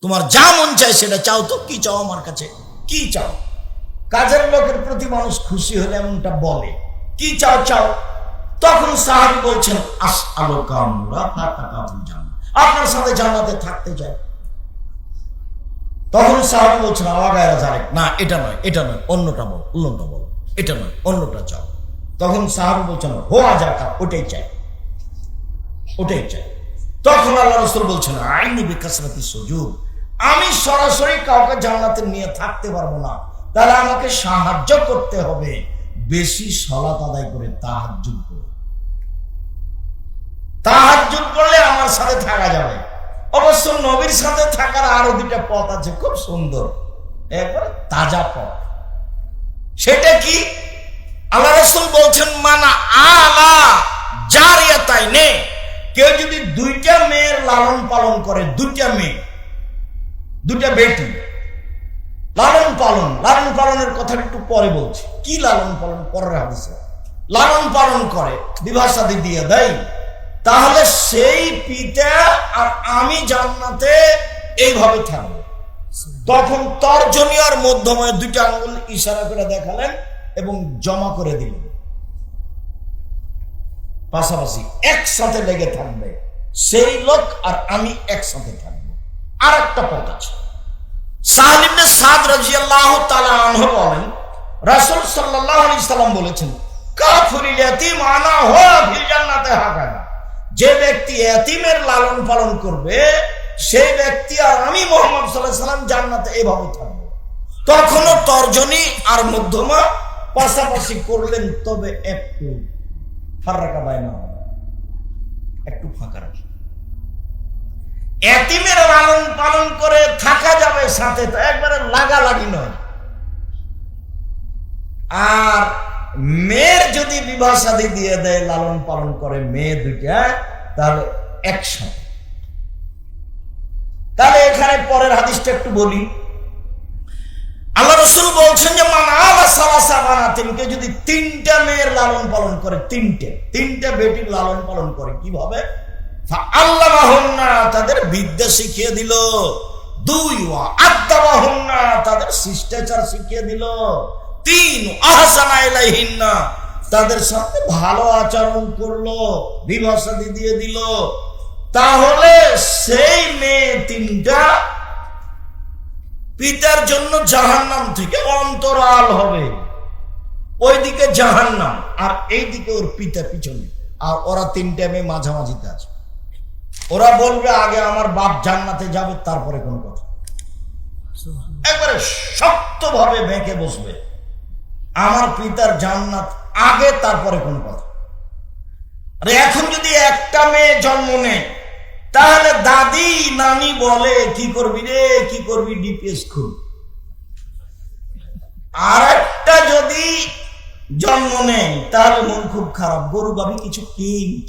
তোমার যা মন চায় সেটা চাও। তো কি চাও আমার কাছে? কি চাও? কাজের লোকের প্রতি মানুষ খুশি হলে এমনটা বলে, কি চাও চাও। তখন সাহাবী বলছেন, আসআলুকা মুরাফাকাতাল জান্নাহ, আপনার সাথে জান্নাতে থাকতে চাই। তখন সাহাবী বলছেন, আওয়াগায়রা জালেক, না এটা নয়, এটা নয়, অন্যটা বল, অন্যটা বল, এটা নয়, অন্যটা চাও। তখন সাহাবী বলছেন, হোয়া যাকা, ওটাই চাই, ওটাই চাই। তখন আল্লাহ রাসূল বলছেন, আইনি বিকাসরাতি সুজুদ, আমি সরাসরি কাউকে জান্নাতে নিয়ে থাকতে পারবো না, তাহলে আমাকে সাহায্য করতে হবে বেশি সালাত আদায় করে, তাহাজ্জুদ করে। তাহাজ্জুদ করলে আমার সাথে থাকা যাবে। অবশ্য নবীর সাথে থাকার আরো দুটা পথ আছে, খুব সুন্দর, একবার তাজা পথ। সেটা কি? আল্লাহ রাসূল বলছেন, মানা আলা জারিয়াতাইনে, কেউ যদি দুইটা মেয়ের লালন পালন করে, দুইটা মেয়ে, দুইটা বেটি লালন পালনের কথা একটু পরে বলছি। কি লালন পালন? পরের হাদিসে লালন পালন করে, বিবাহ শাদী দিয়ে দেয়, তাহলে সেই পিতা আর আমি জান্নাতে এইভাবে থাকবো। তখন তর্জনী আর মধ্যময় দুইটা আঙ্গুল ইশারা করে দেখালেন এবং জমা করে দিলেন, পাশাপাশি একসাথে লেগে থাকবে সেই লোক আর আমি, একসাথে থাকবো। আর একটা পথ আছে। সাহল ইবনে সাদ রাদিয়াল্লাহু তাআলা আনহু বলেন, রাসূল সাল্লাল্লাহু আলাইহি সাল্লাম বলেছেন, কাফিরুল ইয়াতীম আনা হুয়া ফিল জান্নাতি হাকাযা, যে ব্যক্তি এতিমের লালন পালন করবে সেই ব্যক্তি আর আমি মুহাম্মদ সাল্লাল্লাহু আলাইহি সাল্লাম জান্নাতে এভাবে থাকবো। তখনও তর্জনী আর মধ্যমা পাশাপাশি করলেন, তবে একটু ফারাকা বাইনা, একটু ফাঁকা রাখি। এতিমের লালন পালন করে থাকা যাবে সাথে, তো একবারে লাগালাগি নয়। আর মেয়ের যদি বিবাহ শাদী দিয়ে দেয়, লালন পালন করে মেয়ে দুইটা, তাহলে একসাথে। তাহলে এখানে পরের হাদিসটা একটু বলি। আল্লাহ রাসূল বলছেন যে, মান আলা সালাসা বানাতিন, কে যদি তিনটা মেয়ের লালন পালন করে, তিনটা বেটির লালন পালন করে, কিভাবে? ফাআল্লামাহুন্না, তাদের বিদ্যা শিখিয়ে দিল। 2 ওয়া আদাবাহুন্না, তাদের শিষ্টাচার শিখিয়ে দিল। 3 আহসানা ইলাইহিন্না, তাদের সাথে ভালো আচরণ করলো, বিবাহ শাদী দিয়ে দিল। তাহলে সেই মেয়ে তিনটা পিতার জন্য জাহান্নাম থেকে অন্তরাল হবে। ওইদিকে জাহান্নাম আর এইদিকে ওর পিতা পিছনে, আর ওরা তিনটা মেয়ে মাঝামাঝিতে আছে। ওরা বলবে আগে আমার বাপ জান্নাতে যাবে, তারপরে কোন কথা। একবারে শক্তভাবে বেঁকে বসবে, আমার পিতার জান্নাত আগে, তারপরে কোন কথা। আরে এখন যদি একটা মেয়ে জন্ম নেয়, তাহলে দাদি নানি বলে, কি করবি রে, কি করবি, ডিপিএস খুব। আর একটা যদি জন্ম নেয়, তাহলে মন খুব খারাপ, গরু গাবি কিছু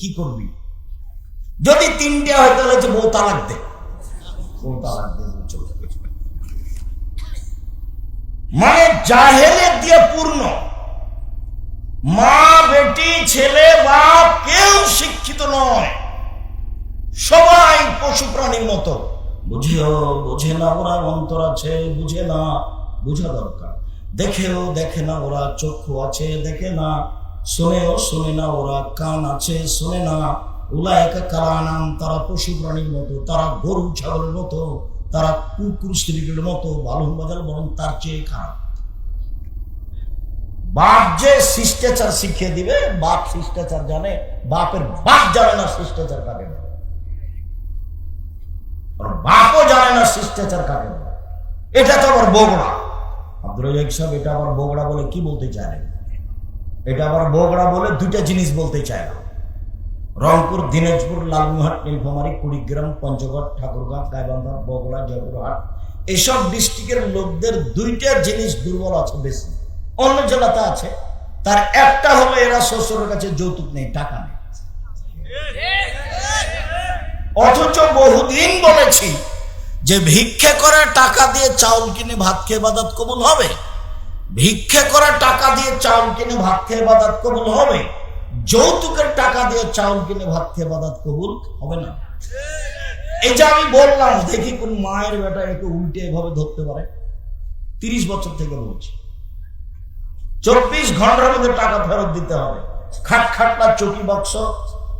কি করবি। যদি তিনটে হয়, তাহলে হচ্ছে বউ তালাক দে, বউ তালাক দে। মানে জাহেলিয়ত দিয়ে পূর্ণ। মা বেটি ছেলে বাপ কেউ শিক্ষিত নয়, সবাই পশু প্রাণীর মতো। বুঝে না ওরা, অন্তর আছে, বুঝে না, বুঝা দরকার। দেখেও দেখে না ওরা, চক্ষু আছে দেখে না, শোনেও শোনে না ওরা, কান আছে শোনে না। উলাইকা কালানাম, তারা পশু প্রাণীর মতো, তারা গরু ছাগলের মতো, তারা কুকুর স্ত্রীর মতো, ভালো বাজার বরং তার চেয়ে খারাপ। বাপ যে শিষ্টাচার শিখিয়ে দিবে, বাপ শিষ্টাচার জানে, বাপের বাপ জানে না শিষ্টাচার কাকে বলে, বাপও জানে না শিষ্টাচার কাকে বলে। এটা তো আবার বগড়া। আব্দুর রাজ্জাক সাহেব এটা আবার বগড়া বলে কি বলতে চায়? এটা আবার বগড়া বলে দুইটা জিনিস বলতে চায় না। রংপুর, দিনাজপুর, লালমোহাট, নীলফামারী, কুড়িগ্রাম, পঞ্চগড়, ঠাকুরগাঁও, গাইবান্ধা, বগুড়া, জয়পুরহাট, এসব ডিস্ট্রিক্টের লোকদের দুইটা জিনিস দুর্বল আছে বেশি, অন্য জেলাতে আছে। তার একটা হলো এরা শ্বশুরের কাছে যৌতুক নেই, টাকা নেই। অথচ বহুদিন বলেছি যে ভিক্ষে করে টাকা দিয়ে চাউল কিনে ভাত খেয়ে ইবাদত কবুল হবে, ভিক্ষে করে টাকা দিয়ে চাউল কিনে ভাত খেয়ে ইবাদত কবুল হবে, যৌতুকের টাকা দিয়ে চাউল কিনে ভাত খেয়ে ইবাদত কবুল হবে না। এই যে আমি বললাম, দেখি কোন মায়ের বেটা একটু উল্টে এভাবে ধরতে পারে। 30 বছর থেকে বলছি, 24 ঘন্টার মধ্যে টাকা ফেরত দিতে হবে। খাটখাটলা, চকি বাক্স,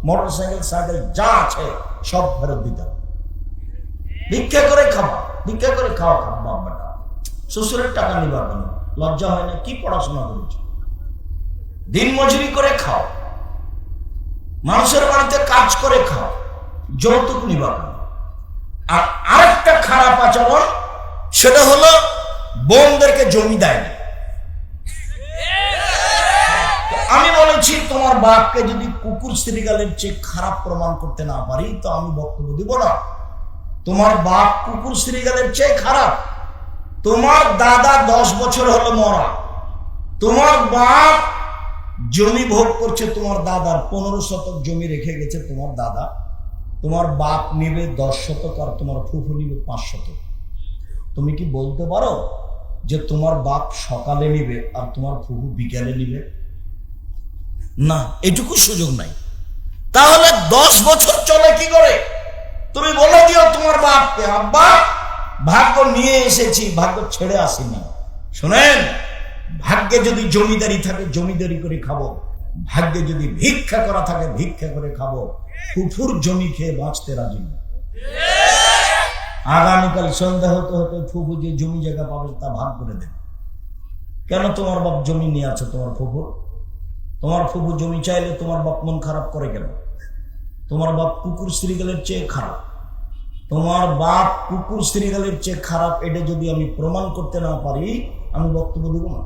মোটরসাইকেল, সাইকেল যা আছে সব ফেরত দিতে হবে। ভিক্ষা করে খাওয়া, ভিক্ষা করে খাওয়া বাপ বেটা। শ্বশুরের টাকা নিবার কেন? লজ্জা হয় না? কি পড়াশোনা করেছ? দিন মজুরি করে খাও, মানুষের বাড়িতে কাজ করে খাও, যৌতুক নিবা কেন? আর আরেকটা খারাপ আচরণ, সেটা হলো বোনদেরকে জমি দেয় না। আমি বলেছি, তোমার বাপকে যদি কুকুর শ্রীগালের চেয়ে খারাপ প্রমাণ করতে না পারি তো আমি বক্তব্য দিব না। তোমার বাপ কুকুর শ্রীগালের চেয়ে খারাপ। তোমার দাদা 10 বছর হলো মরা, তোমার বাপ জমি ভোগ করছে, তোমার দাদার 15 শতক জমি রেখে গেছে তোমার দাদা। তোমার বাপ নিবে 10 শতক আর তোমার ফুফু নিবে 5 শতক। তুমি কি বলতে পারো যে তোমার বাপ সকালে নিবে আর তোমার ফুফু বিকালে নিবে? না, এটুকু সুযোগ নাই। তাহলে 10 বছর চলে কি করে? তুমি বলে দিও তোমার বাপকে, আব্বা ভাগ্য নিয়ে এসেছি, ভাগ্য ছেড়ে আসিনি। শুনেন, ভাগ্যে যদি জমিদারি থাকে জমিদারি করে খাবো, ভাগ্যে যদি ভিক্ষা করা থাকে ভিক্ষা করে খাবো। ফুফুর জমি খেয়ে বাঁচতে রাজি না। আগামীকাল সন্ধ্যা হতে হতে ফুফু যে জমি জায়গা পাবে তা ভাগ করে দেবে। কেন? তোমার বাপ জমি নিয়ে আছে তোমার ফুফুর। তোমার ফুফু জমি চাইলে তোমার বাপ মন খারাপ করে কেন? তোমার বাপ কুকুর শ্রীগালের চেয়ে খারাপ। তোমার বাপ কুকুর শ্রীগালের চেয়ে খারাপ, এটা যদি আমি প্রমাণ করতে না পারি আমি বক্তব্য দেব না।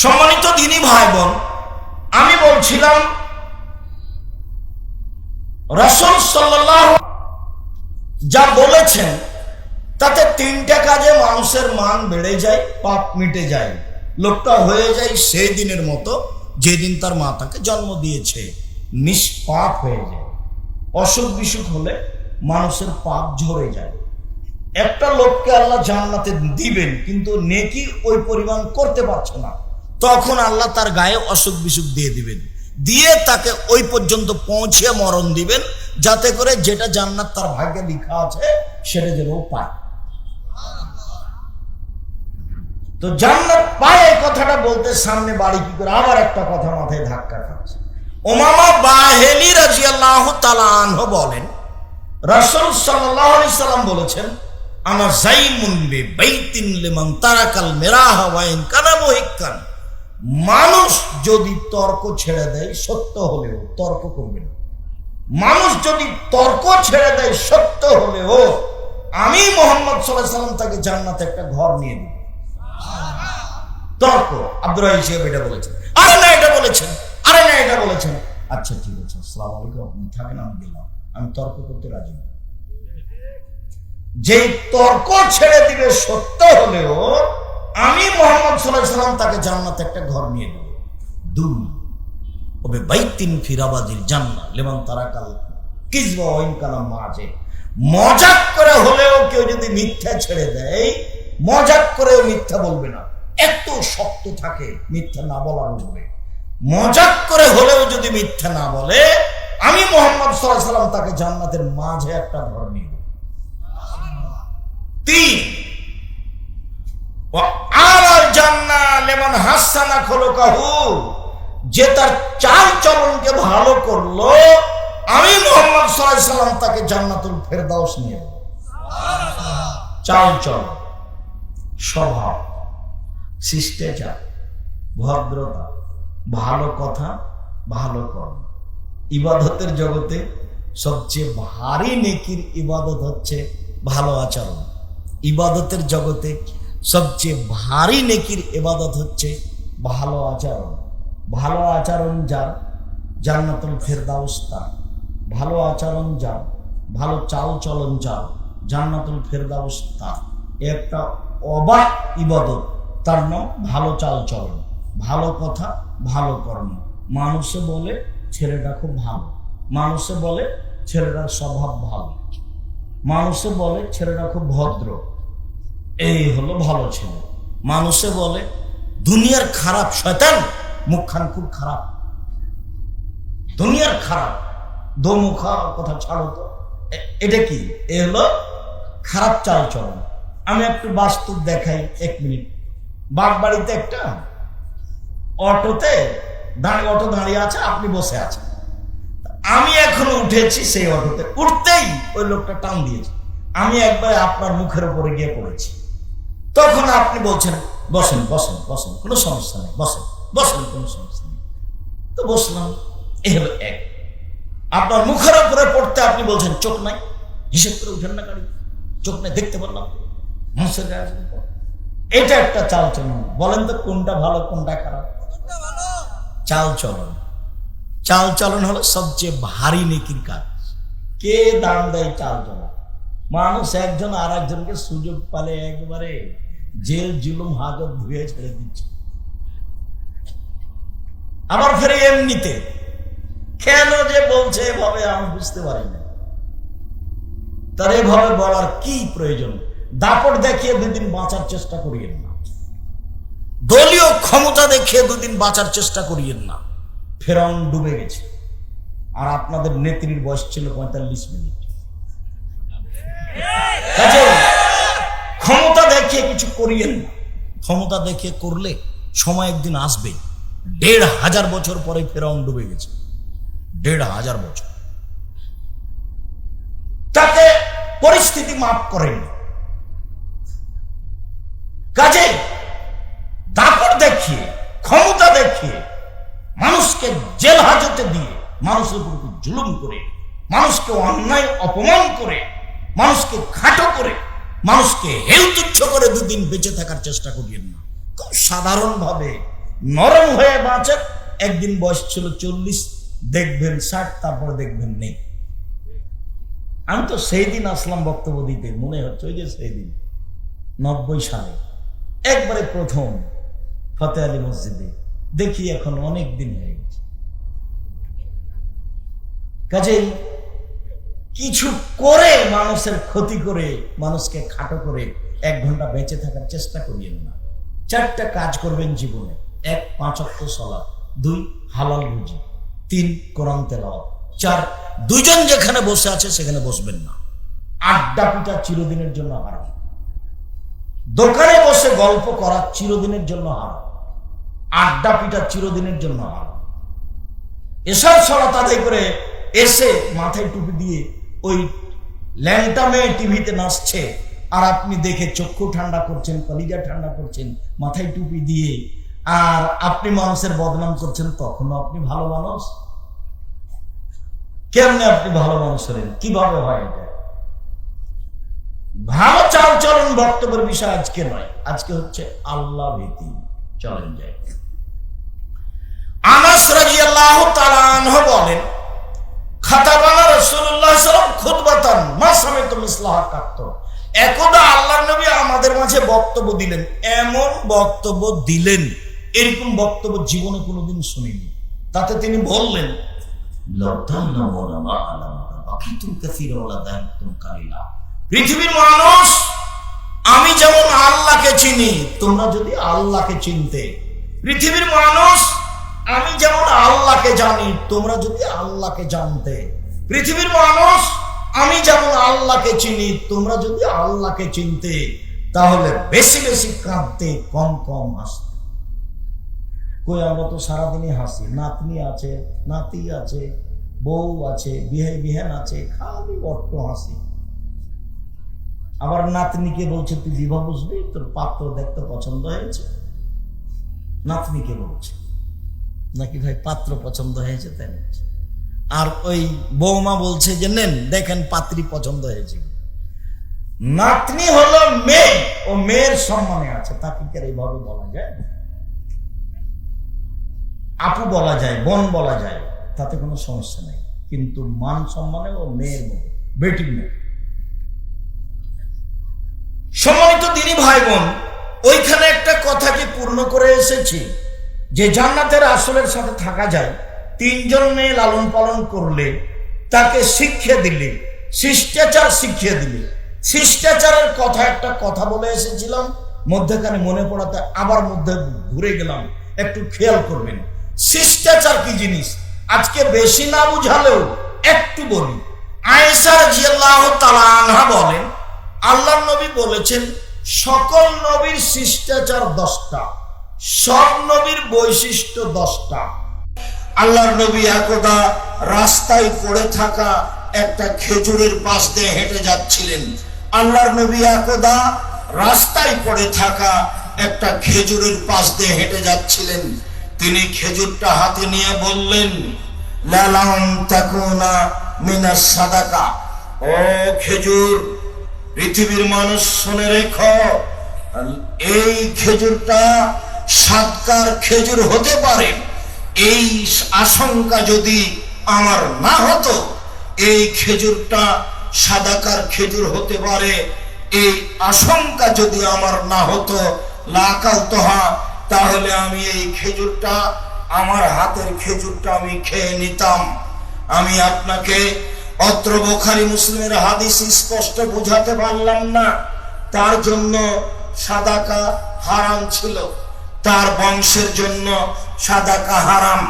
সম্মানিত দিনী ভাই বোন, আমি বলছিলাম রাসূল সাল্লাল্লাহু যা বলেছেন তাতে 3টা কাজে মানুষের মান বেড়ে যায়, পাপ মিটে যায়, লোকটা হয়ে যায় সেই দিনের মতো যেদিন তার মা তাকে জন্ম দিয়েছে, নিষ্পাপ হয়ে যায়। অসুখ বিসুখ হলে মানুষের পাপ ঝরে যায়। একটা লোককে আল্লাহ জান্নাতে দিবেন কিন্তু নেকি ওই পরিমাণ করতে পারছে না, তখন আল্লাহ তার গায়ে অসুখ বিসুখ দিয়ে দিবেন, দিয়ে তাকে ওই পর্যন্ত পৌঁছে মরণ দিবেন, যাতে করে যেটা জান্নাত তার ভাগ্যে লেখা আছে সেটা যেন পায়। তো জান্নাত পায় এই কথাটা বলতে সামনে বাড়ি কি করে আবার একটা কথা মাথায় ধাক্কা খাচ্ছে। উমামা বাহিনী রাদিয়াল্লাহু তাআলা আনহু বলেন, রাসূল সাল্লাল্লাহু আলাইহি সাল্লাম বলেছেন, আনা যাইমুন বিবাইতিন লিমান তারাকাল মিরাহা ওয়া ইন কানা মুহিক্কান। মানুষ যদি তর্ক ছেড়ে দেয় সত্য হলেও তর্ক করবে না। মানুষ যদি তর্ক ছেড়ে দেয় সত্য হলেও আমি মুহাম্মদ সাল্লাল্লাহু আলাইহি সাল্লাম তাকে জান্নাতে একটা ঘর নিয়ে দেব। তর্ক আব্দুর রাহিম সাহেব এটা বলেছেন, আরে না এটা বলেছেন, আরে না এটা বলেছেন। আচ্ছা ঠিক আছে, আসসালামু আলাইকুম, আপনি থাকেন, আমি দিলাম, আমি তর্ক করতে রাজি না। যে তর্ক ছেড়ে দিবে সত্য হলেও আমি মুহাম্মদ সাল্লাল্লাহু আলাইহি সাল্লাম তাকে জান্নাতে একটা ঘর নিয়ে দেব। 2 ওবে বাইতিন ফিরাবাদিল জান্নাহ লিমান তারাকাল কিযবা ওয়া ইন কানা মাযে। মজাক করে হলেও কেউ যদি মিথ্যা ছেড়ে দেয়, মজাক করেও মিথ্যা বলবে না, এত শক্ত থাকে মিথ্যা না বলার উপরে। মজাক করে হলেও যদি মিথ্যা না বলে আমি মুহাম্মদ সাল্লাল্লাহু আলাইহি সাল্লাম তাকে জান্নাতের মাঝে একটা ঘর নিয়ে দেব। 3 যে তার চাল চলনকে ভালো করলো আমি মুহাম্মদ সাল্লাল্লাহু আলাইহি সাল্লাম তাকে জান্নাতুল ফেরদাউস নিয়ে দেব। চাল চলন, স্বভাব, শিষ্টাচার, ভদ্রতা, ভালো কথা, ভালো কর্ম। ইবাদতের জগতে সবচেয়ে ভারী নেকির ইবাদত হচ্ছে ভালো আচরণ। ইবাদতের জগতে সবচেয়ে ভারী নেকির ইবাদত হচ্ছে ভালো আচরণ। ভালো আচরণ যার জান্নাতুল ফেরদাউস তার। ভালো আচরণ যার, ভালো চাল চলন যার, জান্নাতুল ফেরদাউস তার। একটা অবাক ইবাদত, তার নাম ভালো চাল চলন, ভালো কথা, ভালো কর্ম। মানুষে বলে ছেলেটা খুব ভালো, মানুষে বলে ছেলেটার স্বভাব ভালো, মানুষে বলে ছেলেটা খুব ভদ্র, এই হলো ভালো ছেলে। মানুষে বলে দুনিয়ার খারাপ শয়তান, মুখখান খুব খারাপ। দুনিয়ার খারাপ দোমুখা কথা ছাড়ো তো, এটা কি? এ হলো খারাপ চালচলন। আমি একটু বাস্তব দেখাই, 1 মিনিট। বাগবাড়িতে একটা অটোতে অটো দাঁড়িয়ে আছে, আপনি বসে আছেন, আমি এখনো উঠেছি সেই অটোতে, উঠতেই ওই লোকটা টান দিয়েছে, আমি একবার আপনার মুখের উপরে গিয়ে পড়েছি। তখন আপনি বলছেন বসেন বসেন বসেন, কোনো সমস্যা নেই, বসেন বসেন, কোনো সমস্যা নেই। তো বসলাম। এ হলো এক। আপনার মুখের উপরে পড়তে আপনি বলছেন চোখ নাই, হিসেব করে উঠেন না গাড়ি, চোখ নাই, দেখতে পারলাম মানুষের গায়ে। এটা একটা চাল চলন। বলেন তো কোনটা ভালো কোনটা খারাপ? চাল চলন। চাল চলন হলো সবচেয়ে ভারী নেকির কাজ। কে দাম দেয় চাল চলন? মানুষ একজন আর একজনকে সুযোগ পালে একবারে জেল জুলুম হাজত ধুয়ে ছেড়ে দিচ্ছে। আবার ফেরে এমনিতে কেন যে বলছে এভাবে আমি বুঝতে পারি না। তার এভাবে বলার কি প্রয়োজন? দাপট দেখিয়ে 2 দিন বাঁচার চেষ্টা করিয়েন না, দলীয় ক্ষমতা দেখিয়ে 2 দিন বাঁচার চেষ্টা করিয়েন না। ফেরাউন ডুবে গেছে, আর আপনাদের নেত্রীর বয়স ছিল 45 মিনিট। ক্ষমতা দেখিয়ে কিছু করিয়েন না। ক্ষমতা দেখিয়ে করলে সময় একদিন আসবে। 1500 বছর পরে ফেরাউন ডুবে গেছে, 1500 বছর। তাকে পরিস্থিতি মাফ করেন। কাজে দাপট দেখিয়ে ক্ষমতা দেখিয়ে মানুষকে জেল হাজতে দিয়ে, মানুষের উপর জুলুম করে, মানুষকে অন্যায় অপমান করে, মানুষকে খাটো করে, মানুষকে হেলতুচ্ছ করে 2 দিন বেঁচে থাকার চেষ্টা করিয়েন না। খুব সাধারণ ভাবে নরম হয়ে বাঁচেন। একদিন বয়স ছিল 40, দেখবেন 60, তারপর দেখবেন নেই। আমি তো সেই দিন আসলাম বক্তব্য দিতে, মনে হচ্ছে ওই যে সেই দিন 90 সালে একবারে প্রথম ফতে আলী মসজিদে, দেখি এখন অনেক দিন হয়ে গেছে। কাজেই কিছু করে মানুষের ক্ষতি করে, মানুষকে খাটো করে 1 ঘন্টা বেঁচে থাকার চেষ্টা করিয়েন না। 4টা কাজ করবেন জীবনে। 1 5 ওয়াক্ত সালাত, 2 হালাল রুজি, 3 কোরআন তেলাওয়াত, 4 দুজন যেখানে বসে আছে সেখানে বসবেন না। আড্ডা পিটা চিরদিনের জন্য হারাম। দোকানে বসে গল্প করা চিরদিনের জন্য হারাম। আড্ডা পিটা চিরদিনের জন্য হারাম। এসব সালাত আদায় করে এসে মাথায় টুপি দিয়ে ওই ল্যাংটা মেয়ে টিভিতে নাচছে, আর আপনি দেখে চক্ষু ঠান্ডা করছেন, কলিজা ঠান্ডা করছেন মাথায় টুপি দিয়ে, আর আপনি মানুষের বদনাম করছেন, তখনও আপনি ভালো মানুষ? কেমনে আপনি ভালো মানুষ হলেন? কিভাবে হয় এটা? ভালো চাল চলন বক্তব্যের বিষয় আজকে নয়, আজকে হচ্ছে আল্লাহ ভীতি। চলেন যাই। আনাস রাদিয়াল্লাহু তাআলা আনহু বলেন, খাতাবানা রাসূলুল্লাহ সাল্লাল্লাহু আলাইহি ওয়াসাল্লাম খুতবাতান মা সামিতু মিসলাহা কাত্ত। একদা আল্লাহর নবী আমাদের মাঝে বক্তব্য দিলেন, এমন বক্তব্য দিলেন, এরকম বক্তব্য জীবনে কোনোদিন শুনিনি। তাতে তিনি বললেন, পৃথিবীর মানুষ, আমি যেমন আল্লাহকে চিনি, তোমরা যদি আল্লাহকে চিনতে। পৃথিবীর মানুষ, আমি যেমন আল্লাহকে জানি, তোমরা যদি আল্লাহকে জানতে। পৃথিবীর মানুষ, আমি যেমন আল্লাহকে চিনি, তোমরা যদি আল্লাহকে চিনতে, তাহলে বেশি বেশি কাঁদতে, কম কম হাসতে। কই আমরা তো সারাদিনই হাসি। নাতনি আছে, নাতি আছে, বউ আছে, বিহান আছে, খালি বড্ড হাসি। আবার নাতনিকে বলছে তুই বিবাহ বুঝবি, তোর পাত্র দেখতে পছন্দ হয়েছে। নাতনিকে বলছে নাকি ভাই পাত্র পছন্দ হয়েছে, তাই বলছে। আর ওই বৌমা বলছে যে নেন দেখেন পাত্রী পছন্দ হয়েছে। নাতনি হলো মেয়ে, ও মেয়ের সম্মানে আছে, তাকে কি এইভাবে বলা যায়? আপু বলা যায়, বোন বলা যায়, তাতে কোনো সমস্যা নেই, কিন্তু মান সম্মানে ও মেয়ের মতো, বেটির মেয়ে। সম্মানিত দিনী ভাই বোন, ওইখানে একটা কথাকে পূর্ণ করে এসেছি যে জান্নাতের আসলের সাথে থাকা যায় 3 জন মেয়ে লালন পালন করলে, তাকে শিক্ষা দিলে, শিষ্টাচার শিখিয়ে দিলে। শিষ্টাচারের কথা একটা কথা বলে এসেছিলাম, মধ্যখানে মনে পড়াতে আবার মধ্যে ঘুরে গেলাম, একটু খেয়াল করবেন। শিষ্টাচার কি জিনিস? আজকে বেশি না বুঝালেও একটু বলি। আয়েশা রাদিয়াল্লাহু তাআলা আনহা বলেন, আল্লাহর নবী বলেছেন সকল নবীর শিষ্টাচার 10টা, সব নবীর বৈশিষ্ট্য 10টা। আল্লাহর নবী একদা রাস্তায় পড়ে থাকা একটা খেজুরের পাশ দিয়ে হেঁটে যাচ্ছিলেন। আল্লাহর নবী একদা রাস্তায় পড়ে থাকা একটা খেজুরের পাশ দিয়ে হেঁটে যাচ্ছিলেন। তিনি খেজুরটা হাতে নিয়ে বললেন, লালাম তাকুনা মিনাস সাদাকা, ও খেজুর, পৃথিবীর মানুষ শুনে রেখো, এই খেজুরটা সাদকার খেজুর হতে পারে। এই আশঙ্কা যদি আমার না হতো, এই খেজুরটা সাদাকার খেজুর হতে পারে, এই আশঙ্কা যদি আমার না হতো, লাকালতহা, তাহলে আমি এই খেজুরটা, আমার হাতের খেজুরটা আমি খেয়ে নিতাম। আমি আপনাকে অত্র বুখারী মুসলিমের হাদিস স্পষ্ট বুঝাতে পারলাম না, তার জন্য সাদাকা হারাম ছিল, তার বংশের জন্য সাদাকা হারাম,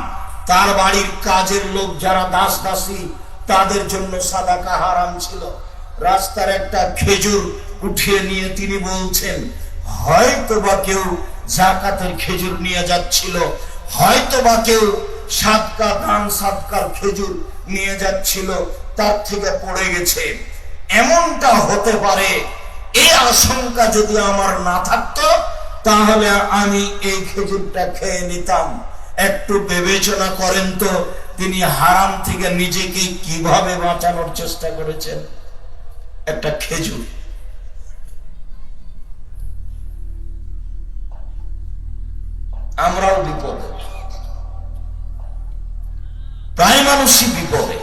তার বাড়ির কাজের লোক যারা দাস দাসী তাদের জন্য সাদাকা হারাম ছিল। রাস্তার একটা খেজুর উঠিয়ে নিয়ে তিনি বলছেন, হয়তো বা কেউ যাকাতের খেজুর নিয়ে যাচ্ছিল, হয়তো বা কেউ সাদকা দান সাদকার খেজুর নিয়ে যাচ্ছিল, তার থেকে পড়ে গেছে, এমনটা হতে পারে। এই আশঙ্কা যদি আমার না থাকতো, তাহলে আমি এই খেজুরটা খেয়ে নিতাম। একটু বিবেচনা করেন তো, তিনি হারাম থেকে নিজেকে কিভাবে বাঁচানোর চেষ্টা করেছেন। একটা খেজুর। আমরাও বিপদে, প্রায় মানুষই বিপদে।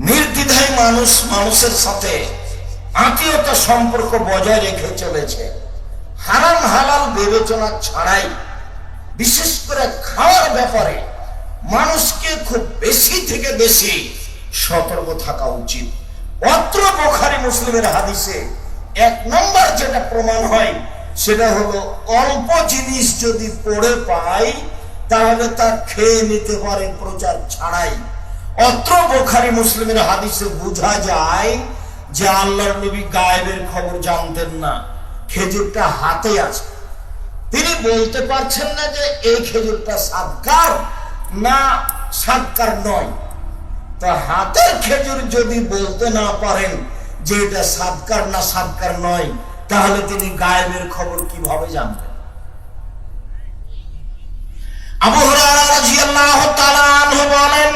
নির্দ্বিধায় মানুষ মানুষের সাথে আত্মীয়তা সম্পর্ক বজায় রেখে চলেছে, হারাম হালাল বিবেচনা ছাড়াই। বিশেষ করে খাওয়ার ব্যাপারে মানুষকে খুব বেশি থেকে বেশি সতর্ক থাকা উচিত। অত্র বুখারী মুসলিমের হাদিসে 1 নম্বর যেটা প্রমাণ হয়, সেটা হলো অল্প জিনিস যদি পড়ে পাই, তাহলে তা খেয়ে নিতে পারে প্রচার ছাড়াই। অত্র বুখারী মুসলিমের হাদিসে বোঝা যায় যে আল্লাহর নবী গায়েবের খবর জানতেন না। খেজুরটা হাতে আছে, তিনি বলতে পারছেন না যে এই খেজুরটা সাদকার না সাদকার নয়। তা হাতের খেজুর যদি বলতে না পারেন যে এটা সাদকার না সাদকার নয়, তাহলে তিনি গায়েবের খবর কিভাবে জানবেন? আবু হুরায়রা রাদিয়াল্লাহু তাআলা আনহু বলেন,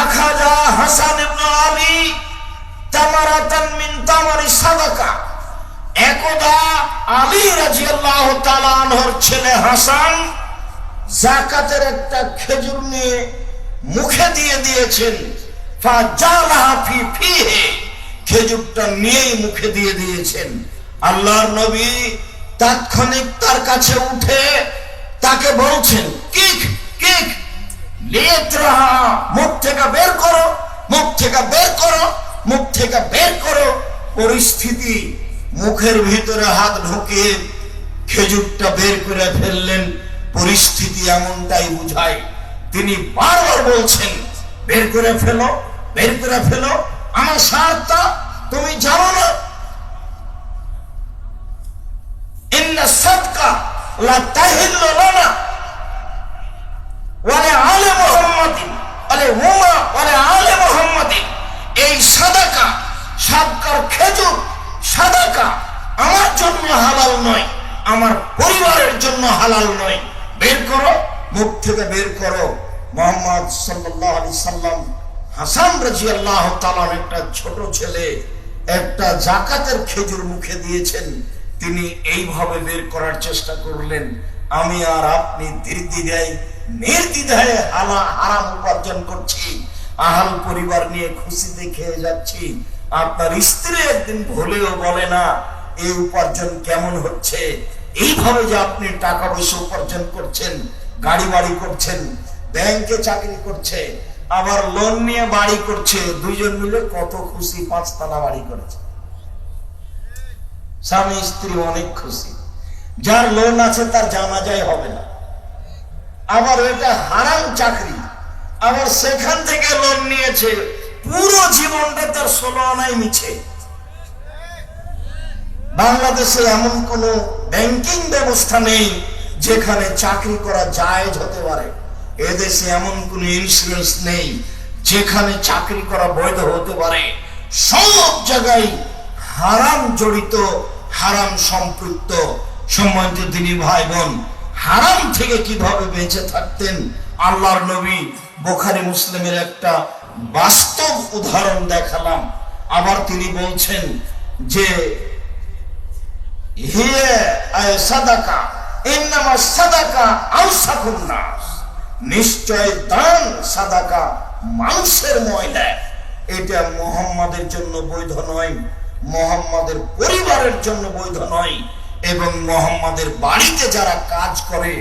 আখাযা হাসান ইবনে আলী তামারাতান মিন তামারি সাদাকা। একদা আলী রাদিয়াল্লাহু তাআলা আনহুর ছেলে হাসান যাকাতের একটা খেজুর নিয়ে মুখে দিয়ে দিয়েছেন। ফাজালাহা ফি ফিহি, খেজুরটা নিয়েই মুখে দিয়ে দিয়েছেন। আল্লাহর নবী তাৎক্ষণিক তার কাছে উঠে তাকে বলছেন, কিক কিক লিত্রাহা, মুখ থেকে বের করো, মুখ থেকে বের করো, মুখ থেকে বের করো। পরিস্থিতি, মুখের ভিতরে হাত ঢুকিয়ে খেজুরটা বের করে ফেললেন। পরিস্থিতি এমনটাই বুঝায়। তিনি বারবার বলছেন, বের করে ফেলো, বের করে ফেলো, আমার সাথটা তুমি জানো না? ইন্না সাদকা লা তাহিল্লু লানা ওয়া লিআলি মুহাম্মাদিন আলে হুমা ওয়া লিআলি মুহাম্মাদিন। এই সাদাকা, সাদকার খেজুর সাদাকা আমার জন্য হালাল নয়, আমার পরিবারের জন্য হালাল নয়। বের করো, মুখ থেকে বের করো। মুহাম্মদ সাল্লাল্লাহু আলাইহি সাল্লাম হাসান রাদিয়াল্লাহু তাআলার একটা ছোট ছেলে একটা যাকাতের খেজুর মুখে দিয়েছেন। তিনি এইভাবে বের করার চেষ্টা করলেন। আমি আর আপনি নির্দ্বিধায় হারাম উপার্জন করছি, আহাল পরিবার নিয়ে খুশিতে খেয়ে যাচ্ছি। আপনার স্ত্রী একদিন ভুলেও বলে না এই উপার্জন কেমন হচ্ছে। এইভাবে যে আপনি টাকা পয়সা উপার্জন করছেন, গাড়ি বাড়ি করছেন, ব্যাংকে চাকরি করছে, আবার লোন নিয়ে বাড়ি করছে, দুইজন মিলে কত খুশি, 5 তলা বাড়ি করেছে। স্বামী স্ত্রী অনেক খুশি। যার লোন আছে তার জানাজাই হবে না, আবার এটা হারাম চাকরি, আবার সেখান থেকে লোন নিয়েছে, পুরো জীবনটা তার 16 আনাই মিছে। বাংলাদেশে এমন কোন ব্যাংকিং ব্যবস্থা নেই যেখানে চাকরি করা জায়েজ হতে পারে। এদেশে এমন কোন ইন্স্যুরেন্স নেই যেখানে চাকরি করা বৈধ হতে পারে। সব জায়গায় হারাম জড়িত, হারাম সম্পৃক্ত। সম্মানিত দিনী ভাই বোন, হারাম থেকে কিভাবে বেঁচে থাকতেন আল্লাহর নবী বুখারী মুসলিমের একটা বাস্তব উদাহরণ দেখালাম। আবার তিনি বলছেন যে সাদাকা ইন্নামা সাদাকা আওসাকুন নাস, নিশ্চয় দান সাদাকা মানুষের ময়লা। এটা মুহাম্মাদের জন্য বৈধ নয়, মুহাম্মাদের পরিবারের জন্য বৈধ নয়, এবং মুহাম্মাদের বাড়িতে যারা কাজ করে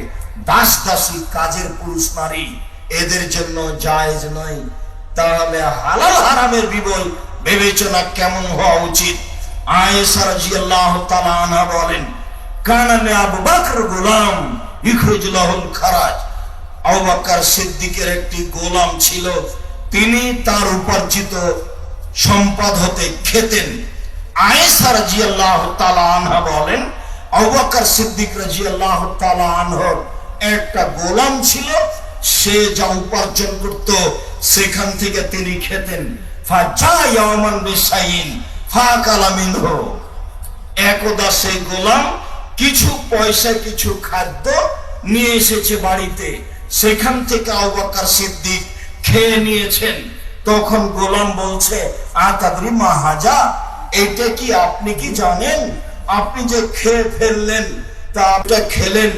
দাস দাসী কাজের পুরুষ নারী, এদের জন্য জায়েজ নয়। তাহলে হালাল হারামের বিবেচনা কেমন হওয়া উচিত? আয়েশা রাদিয়াল্লাহু তাআলা আনহা বলেন, কানা লি আবু বকর গোলাম ইখরুজ লাহুল খারাজ। আবু বকর সিদ্দিকের একটি গোলাম ছিল, তিনি তার উপার্জিত সম্পদ হতে খেতেন। আয়েশা রাদিয়াল্লাহু তাআলা আনহা বলেন, আবু বকর সিদ্দিক রাদিয়াল্লাহু তাআলা আনহর একটা গোলাম ছিল, সে যা উপার্জন করত সেখান থেকে তিনি খেতেন। ফাজা ইয়াওমান বিশাইন ফাকালা মিনহু, একদা সেই গোলাম কিছু পয়সা কিছু খাদ্য নিয়ে এসেছে বাড়িতে, সেখান থেকে আবু বকর সিদ্দিক খেয়ে নিয়েছেন। তখন গোলাম বলছে, আতাদরি মা হাজা, এটা কি আপনি কি জানেন? আপনি যে খেয়ে ফেললেন, তা আপনি খেলেন,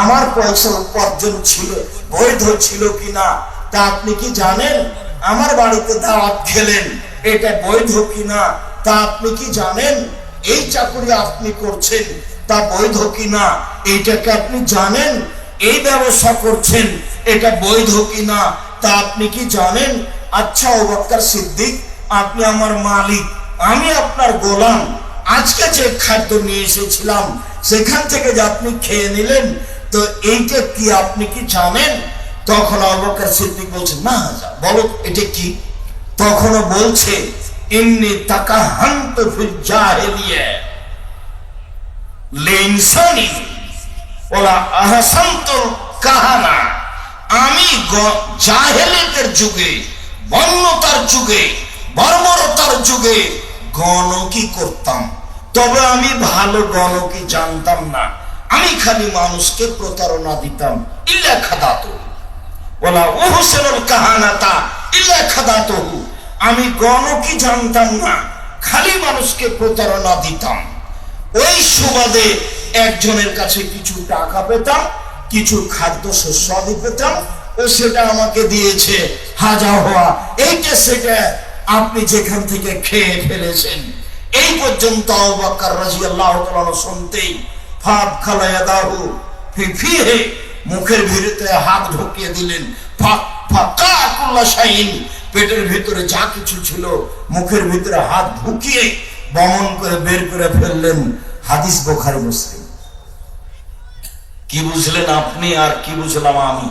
আমার পয়সা উপার্জন ছিল, বৈধ ছিল কিনা তা আপনি কি জানেন? আমার বাড়িতে দাওয়াত খেলেন, এটা বৈধ কিনা তা আপনি কি জানেন? এই চাকরি আপনি করছেন, তা বৈধ কিনা এইটাকে আপনি জানেন? এই ব্যবসা করছেন, এটা বৈধ কিনা তা আপনি কি জানেন? আচ্ছা আবু বকর সিদ্দিক, আপনি আমার মালিক, আমি আপনার গোলাম, আজকে যে খাদ্য নিয়ে এসেছিলাম সেখান থেকে যে আপনি খেয়ে নিলেন, তো এইটা কি আপনি কি জানেন? তখন আবু বকর সিদ্দিক বলছে, না বলো এটা কি? তখনও বলছে, ইন্নী তাকাহান্তু ফিল জাহিলিয়া লিনসানি ওয়ালা আহসানতুল কাহানা, আমি জাহেলিয়াতের যুগে, বন্যতার যুগে, বর্বরতার যুগে গণকি করতাম, তবে আমি ভালো গণকি জানতাম না। আমি খালি মানুষকে প্রতারণা দিতাম। ইল্লা খাদাতু ওয়ালা উহসিনুল কাহানাতা ইল্লা খাদাতুহু, আমি গণকি জানতাম না, খালি মানুষকে প্রতারণা দিতাম। ওই সুবাদে একজনের কাছে কিছু টাকা পেতাম, কিছু খাদ্য শস্য পেতাম, ও সেটা আমাকে দিয়েছে, হাজা হওয়া এইটা সেটা আপনি যেখান থেকে খেয়ে ফেলেছেন। এই পর্যন্ত আবু বকর রাদিয়াল্লাহু তাআলা শুনতেই ফাদ খালায়াদাহু ফি ফিহি, মুখের ভিতরে হাত ঢুকিয়ে দিলেন, ফাকা কুল্লা শাইন, পেটের ভিতরে যা কিছু ছিল মুখের ভিতরে হাত ঢুকিয়ে বমন করে বের করে ফেললেন। হাদিস বুখারী মুসলিম। কি বুঝলেন আপনি আর কি বুঝলাম আমি,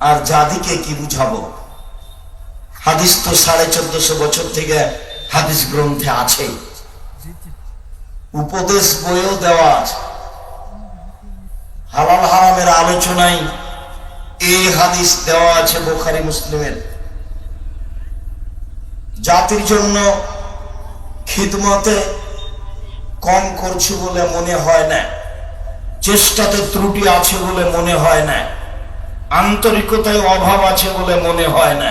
আর জাতিকে কি বুঝাবো? হাদিস তো 1450 বছর থেকে হাদিস গ্রন্থে আছে, উপদেশ বইও দেওয়া আছে। হালাল হারামের আলোচনায় এই হাদিস দেওয়া আছে বুখারী মুসলিমের। জাতির জন্য খিদমতে কম করছি বলে মনে হয় না, চেষ্টাতে ত্রুটি আছে বলে মনে হয় না, আন্তরিকতায় অভাব আছে বলে মনে হয় না।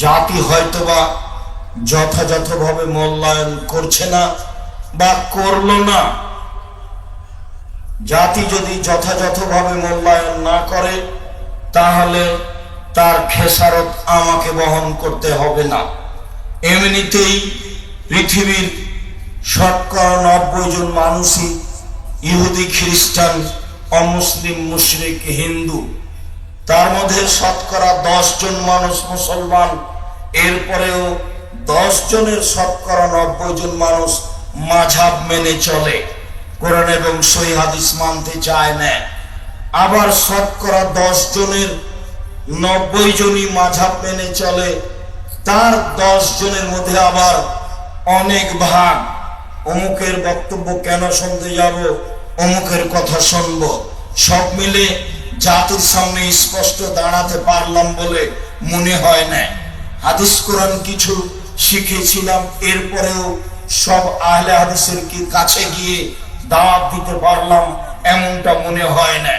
জাতি হয়তোবা যথাযথভাবে মূল্যায়ন করছে না বা করলো না। জাতি যদি যথাযথভাবে মূল্যায়ন না করে, তাহলে তার খেসারত আমাকে বহন করতে হবে না। এমনিতেই পৃথিবীর 90% মানুষই ইহুদি, খ্রিস্টান, অমুসলিম, মুশরিক, হিন্দু। তার মধ্যে 10 জন মানুষ মুসলমান, এরপরেও 10 জনের 90 জন মানুষ মাযহাব মেনে চলে, কোরআন এবং সহিহ হাদিস মানতে চায় না। আবার শতকরা 10 জনের 90 জনই মাযহাব মেনে চলে, তার 10 জনের মধ্যে আবার অনেক ভাগ। অমুকের বক্তব্য কেন শুনতে যাব, অমুকের কথা শুনবো। সব মিলে জাতির সামনে স্পষ্ট দাঁড়াতে পারলাম বলে মনে হয় না। হাদিস কোরআন কিছু শিখেছিলাম, এরপরেও সব আহলে হাদিসের কাছে গিয়ে দাওয়াত দিতে পারলাম এমনটা মনে হয় না।